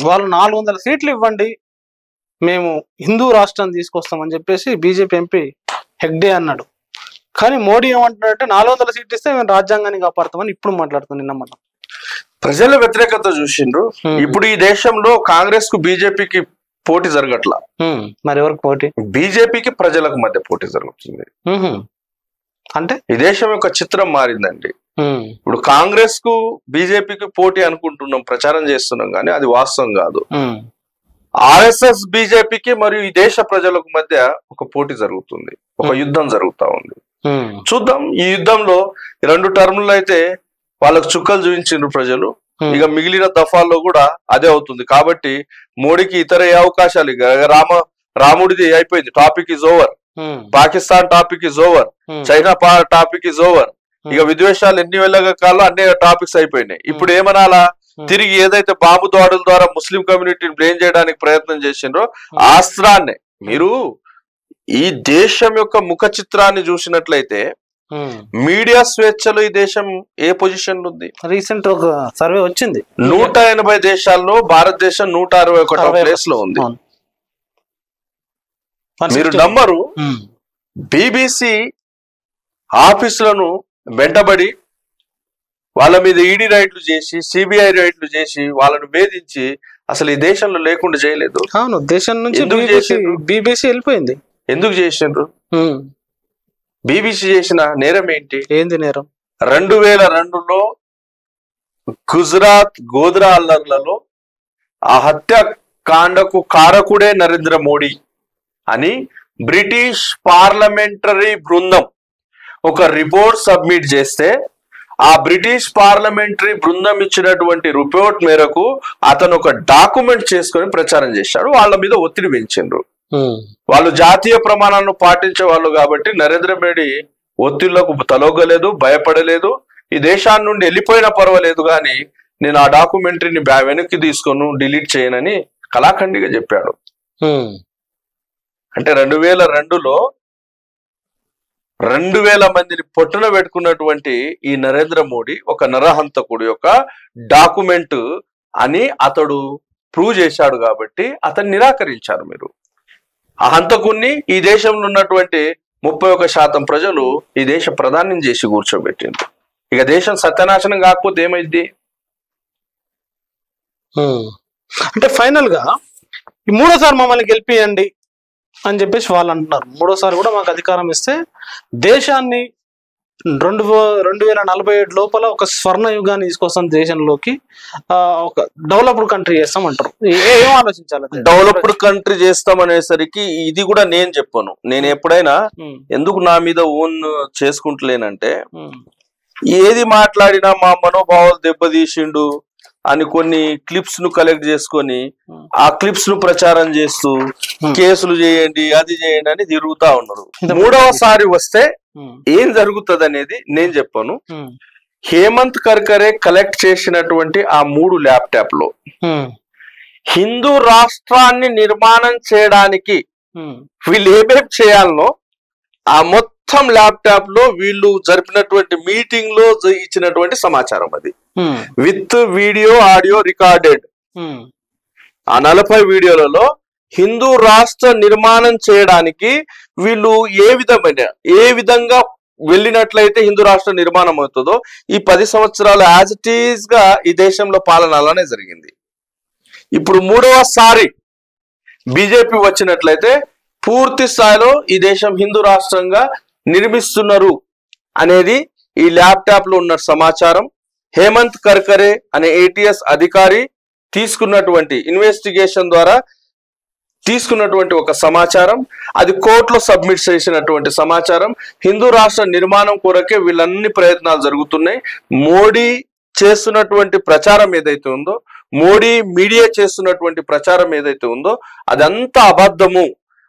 వాళ్ళు 400 సీట్లు ఇవ్వండి, మేము హిందూ రాష్ట్రాన్ని తీసుకొస్తామని చెప్పేసి బీజేపీ ఎంపీ హెగ్డే అన్నాడు. కానీ మోడీ ఏమంటున్నాడంటే 400 సీట్లు ఇస్తే మేము రాజ్యాంగాన్ని కాపాడుతామని ఇప్పుడు మాట్లాడుతాం. నిన్న మనం ప్రజల వ్యతిరేకత చూసిండ్రు. ఇప్పుడు ఈ దేశంలో కాంగ్రెస్ కు బీజేపీకి పోటీ జరగట్లా, మరి ఎవరికి పోటీ? బీజేపీకి ప్రజలకు మధ్య పోటీ జరుగుతుంది. అంటే ఈ దేశం యొక్క చిత్రం మారిందండి. ఇప్పుడు కాంగ్రెస్ కు బీజేపీకి పోటీ అనుకుంటున్నాం, ప్రచారం చేస్తున్నాం, కానీ అది వాస్తవం కాదు. ఆర్ఎస్ఎస్ బీజేపీకి మరియు ఈ దేశ ప్రజలకు మధ్య ఒక పోటీ జరుగుతుంది, ఒక యుద్ధం జరుగుతా ఉంది. చూద్దాం. ఈ యుద్ధంలో 2 టర్ములు అయితే వాళ్ళకు చుక్కలు చూపించిండ్రు ప్రజలు. ఇక మిగిలిన దఫాల్లో కూడా అదే అవుతుంది. కాబట్టి మోడీకి ఇతర ఏ అవకాశాలు, రాముడిది అయిపోయింది, topic is over. Pakistan topic is over, China topic is over. ఇక విద్వేషాలు ఎన్ని వెళ్ళగా కాలం అన్ని టాపిక్స్ అయిపోయినాయి. ఇప్పుడు ఏమనాలా, తిరిగి ఏదైతే బాంబు దాడుల ద్వారా ముస్లిం కమ్యూనిటీని బ్లేమ్ చేయడానికి ప్రయత్నం చేసిండ్రో ఆ అస్త్రాన్ని మీరు ఈ దేశం యొక్క ముఖ చిత్రాన్ని చూసినట్లయితే మీడియా స్వేచ్ఛలో ఈ దేశం ఏ పొజిషన్ లో ఉంది? రీసెంట్ ఒక సర్వే వచ్చింది, 180 దేశాల్లో భారతదేశం 161వ ప్లేస్ లో ఉంది. మీరు నమ్మరు, బీబీసీ ఆఫీసులను వెంటబడి వాళ్ళ మీద ఈడీ రైడ్లు చేసి, సిబిఐ రైడ్లు చేసి, వాళ్ళను వేధించి అసలు ఈ దేశంలో లేకుండా చేయలేదు. అవును, దేశం నుంచి బీబీసీ వెళ్ళిపోయింది. ఎందుకు చేసిండ్రు? బీబీసీ చేసిన నేరం ఏంటి? ఏంది నేరం? 2002లో గుజరాత్ గోద్రా అల్లర్లలో ఆ హత్యాకాండకు కారకుడే నరేంద్ర మోడీ అని బ్రిటిష్ పార్లమెంటరీ బృందం ఒక రిపోర్ట్ సబ్మిట్ చేస్తే, ఆ బ్రిటిష్ పార్లమెంటరీ బృందం ఇచ్చినటువంటి రిపోర్ట్ మేరకు అతను ఒక డాక్యుమెంట్ చేసుకొని ప్రచారం చేశాడు. వాళ్ళ మీద ఒత్తిడి పెంచిండ్రు. వాళ్ళు జాతీయ ప్రమాణాలను పాటించే వాళ్ళు కాబట్టి నరేంద్ర మోడీ ఒత్తిళ్లకు తలొగ్గలేదు, భయపడలేదు. ఈ దేశాన్ని నుండి వెళ్ళిపోయినా పర్వాలేదు, కానీ నేను ఆ డాక్యుమెంటరీని వెనక్కి తీసుకొని డిలీట్ చేయనని కళాఖండిగా చెప్పాడు. అంటే 2002లో 2000 మందిని పొట్టున పెట్టుకున్నటువంటి ఈ నరేంద్ర మోడీ ఒక నరహంతకుడు యొక్క డాక్యుమెంట్ అని అతడు ప్రూవ్ చేశాడు కాబట్టి అతన్ని నిరాకరించారు. మీరు ఆ హంతకుణ్ణి ఈ దేశంలో ఉన్నటువంటి 31% ప్రజలు ఈ దేశ ప్రధానం చేసి కూర్చోబెట్టింది. ఇక దేశం సత్యనాశనం కాకపోతే ఏమైంది? అంటే ఫైనల్ గా 3వ మమ్మల్ని గెలిపియండి అని చెప్పేసి వాళ్ళు అంటున్నారు. 3వ కూడా మాకు అధికారం ఇస్తే దేశాన్ని 2047 లోపల ఒక స్వర్ణ యుగాన్ని తీసుకొస్తాం, దేశంలోకి ఒక డెవలప్డ్ కంట్రీ చేస్తాం అంటారు. ఏం ఆలోచించాలి? డెవలప్డ్ కంట్రీ చేస్తాం అనేసరికి ఇది కూడా నేను చెప్పాను. నేను ఎప్పుడైనా ఎందుకు నా మీద ఓన్ చేసుకుంటలేనంటే, ఏది మాట్లాడినా మా మనోభావాలు దెబ్బతీసిండు అని కొన్ని క్లిప్స్ ను కలెక్ట్ చేసుకొని ఆ క్లిప్స్ ను ప్రచారం చేస్తూ కేసులు చేయండి, అది చేయండి అని తిరుగుతా ఉన్నారు. 3వసారి వస్తే ఏం జరుగుతుంది అనేది నేను చెప్పాను. హేమంత్ కర్కరే కలెక్ట్ చేసినటువంటి ఆ 3 ల్యాప్టాప్లో హిందూ రాష్ట్రాన్ని నిర్మాణం చేయడానికి వీళ్ళు ఏమేమి చేయాలనో ఆ మొత్తం ల్యాప్టాప్ లో వీళ్ళు జరిపినటువంటి మీటింగ్ లో ఇచ్చినటువంటి సమాచారం అది, విత్ వీడియో ఆడియో రికార్డెడ్. ఆ 40 వీడియోలలో హిందూ రాష్ట్ర నిర్మాణం చేయడానికి వీళ్ళు ఏ విధంగా వెళ్ళినట్లయితే హిందూ రాష్ట్ర నిర్మాణం అవుతుందో ఈ 10 సంవత్సరాలు యాజ్ ఇట్ ఈజ్ గా ఈ దేశంలో పాలన అలానే జరిగింది. ఇప్పుడు 3వసారి బీజేపీ వచ్చినట్లయితే పూర్తి స్థాయిలో ఈ దేశం హిందూ రాష్ట్రంగా నిర్మిస్తున్నారు అనేది ఈ ల్యాప్టాప్ లో ఉన్న సమాచారం. హేమంత్ కర్కరే అనే ఏటీఎస్ అధికారి తీసుకున్నటువంటి ఇన్వెస్టిగేషన్ ద్వారా తీసుకున్నటువంటి ఒక సమాచారం, అది కోర్టులో సబ్మిట్ చేసినటువంటి సమాచారం. హిందూ రాష్ట్ర నిర్మాణం కొరకే వీళ్ళన్ని ప్రయత్నాలు జరుగుతున్నాయి. మోడీ చేస్తున్నటువంటి ప్రచారం ఏదైతే ఉందో, మోడీ మీడియా చేస్తున్నటువంటి ప్రచారం ఏదైతే ఉందో అదంతా అబద్ధము.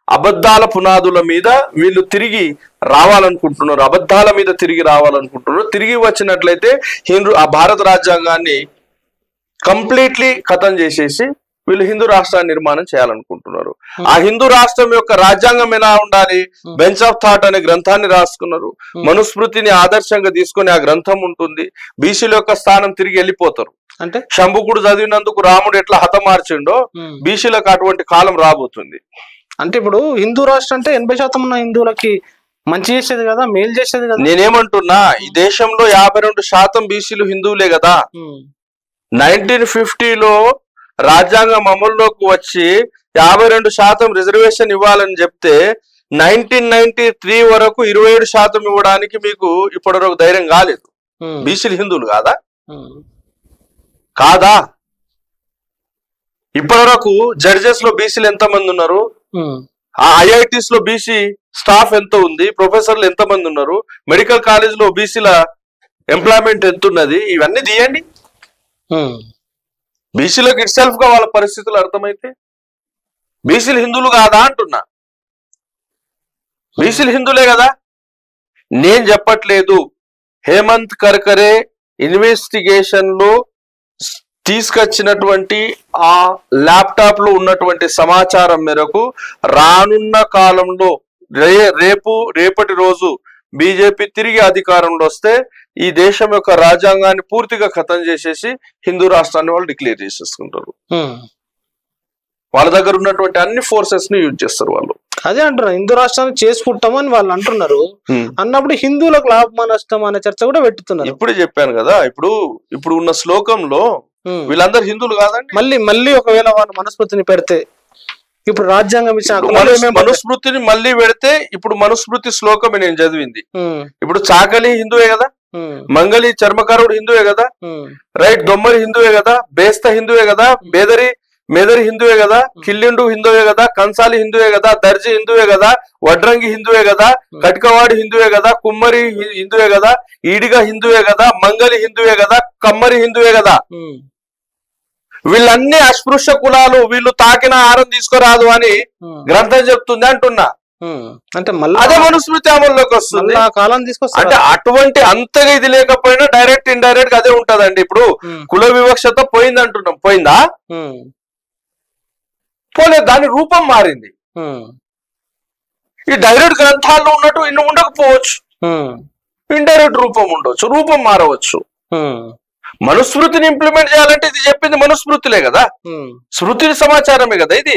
అబద్ధాల పునాదుల మీద వీళ్ళు తిరిగి రావాలనుకుంటున్నారు, అబద్ధాల మీద తిరిగి రావాలనుకుంటున్నారు. తిరిగి వచ్చినట్లయితే ఆ భారత రాజ్యాంగాన్ని కంప్లీట్లీ ఖతం చేసేసి వీళ్ళు హిందూ రాష్ట్రాన్ని నిర్మాణం చేయాలనుకుంటున్నారు. ఆ హిందూ రాష్ట్రం యొక్క రాజ్యాంగం ఎలా ఉండాలి, బెంచ్ ఆఫ్ థాట్ అనే గ్రంథాన్ని రాసుకున్నారు. మనుస్మృతిని ఆదర్శంగా తీసుకొని ఆ గ్రంథం ఉంటుంది. బీసీల యొక్క స్థానం తిరిగి వెళ్ళిపోతారు. అంటే శంభుకుడు చదివినందుకు రాముడు ఎట్లా హతమార్చిండో బీసీలకు అటువంటి కాలం రాబోతుంది. అంటే ఇప్పుడు హిందూ రాష్ట్రం అంటే 80% ఉన్న హిందువులకి మంచి చేసేది కదా, మేలు చేసేది కదా. నేనేమంటున్నా, ఈ దేశంలో 52% బీసీలు హిందువులే కదా. 1950లో రాజ్యాంగం అమల్లోకి వచ్చి 52% రిజర్వేషన్ ఇవ్వాలని చెప్తే 1993 వరకు 27% ఇవ్వడానికి మీకు ఇప్పటి వరకు ధైర్యం కాలేదు. బీసీలు హిందువులు కాదా? కాదా? ఇప్పటి వరకు జడ్జెస్ లో బీసీలు ఎంతమంది ఉన్నారు? ఆ ఐఐటీస్ లో బీసీ స్టాఫ్ ఎంత ఉంది? ప్రొఫెసర్లు ఎంతమంది ఉన్నారు? మెడికల్ కాలేజ్ లో బీసీల ఎంప్లాయ్మెంట్ ఎంత ఉన్నది? ఇవన్నీ తీయండి. బీసీలకు ఇట్ సెల్ఫ్ గా వాళ్ళ పరిస్థితులు అర్థమైతే బీసీలు హిందువులు కాదా అంటున్నా. బీసీలు హిందువులే కదా. నేను చెప్పట్లేదు. హేమంత్ కర్కరే ఇన్వెస్టిగేషన్ లో తీసుకొచ్చినటువంటి ఆ ల్యాప్టాప్ లో ఉన్నటువంటి సమాచారం మేరకు రానున్న కాలంలో రేపటి రోజు బీజేపీ తిరిగి అధికారంలో వస్తే ఈ దేశం యొక్క రాజ్యాంగాన్ని పూర్తిగా ఖతం చేసేసి హిందూ రాష్ట్రాన్ని వాళ్ళు డిక్లేర్ చేసేసుకుంటారు. వాళ్ళ దగ్గర ఉన్నటువంటి అన్ని ఫోర్సెస్ ని యూజ్ చేస్తారు వాళ్ళు. అదే అంటున్నారు, హిందూ రాష్ట్రాన్ని చేసుకుంటామని వాళ్ళు అంటున్నారు. అన్నప్పుడు హిందువులకు లాభమా నష్టం అనే చర్చ కూడా పెట్టుతున్నారు. ఇప్పుడే చెప్పాను కదా, ఇప్పుడు ఉన్న శ్లోకంలో వీళ్ళందరూ హిందువులు కాదండి. మళ్ళీ ఒకవేళ వాళ్ళు మనస్మృతిని పెడితే, ఇప్పుడు రాజ్యాంగం మనుస్మృతిని మళ్ళీ పెడితే, ఇప్పుడు మనుస్మృతి శ్లోకమే నేను చదివింది. ఇప్పుడు చాకలి హిందువే కదా, మంగళి చర్మకారుడు హిందువే కదా, రైట్, దొమ్మరి హిందువే కదా, బేస్త హిందువే కదా, మేదరి హిందువే కదా, కిల్లిండు హిందువే కదా, కంసాలి హిందువే కదా, దర్జీ హిందువే కదా, వడ్రంగి హిందువే కదా, కట్కవాడి హిందువే కదా, కుమ్మరి హిందువే కదా, ఈడిగా హిందువే కదా, మంగళి హిందువే కదా, కమ్మరి హిందువే కదా. వీళ్ళన్ని అస్పృశ్య కులాలు, వీళ్ళు తాకిన ఆహారం తీసుకోరాదు అని గ్రంథం చెప్తుంది అంటున్నా. అంటే అదే మనుస్మృతి అమల్లోకి వస్తుంది. అంటే అటువంటి అంతగా ఇది లేకపోయినా డైరెక్ట్ ఇండైరెక్ట్ గా అదే ఉంటదండి. ఇప్పుడు కుల వివక్షత పోయింది అంటున్నాం, పోయిందా? పోలేదు, దాని రూపం మారింది. ఈ డైరెక్ట్ గ్రంథాల్లో ఉన్నట్టు ఇన్ని ఉండకపోవచ్చు, ఇండైరెక్ట్ రూపం ఉండొచ్చు, రూపం మారవచ్చు. మనుస్మృతిని ఇంప్లిమెంట్ చేయాలంటే ఇది చెప్పింది మనుస్మృతిలే కదా, స్మృతి సమాచారమే కదా ఇది.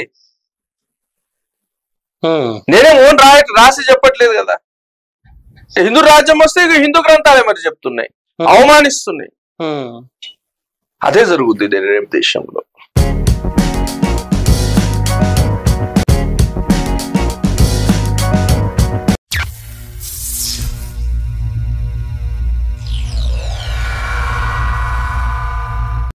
నేనే ఓన్ రాసి చెప్పట్లేదు కదా. హిందూ రాజ్యం వస్తే ఇక హిందూ గ్రంథాలే మరి చెప్తున్నాయి, అవమానిస్తున్నాయి. అదే జరుగుతుంది రేపు దేశంలో.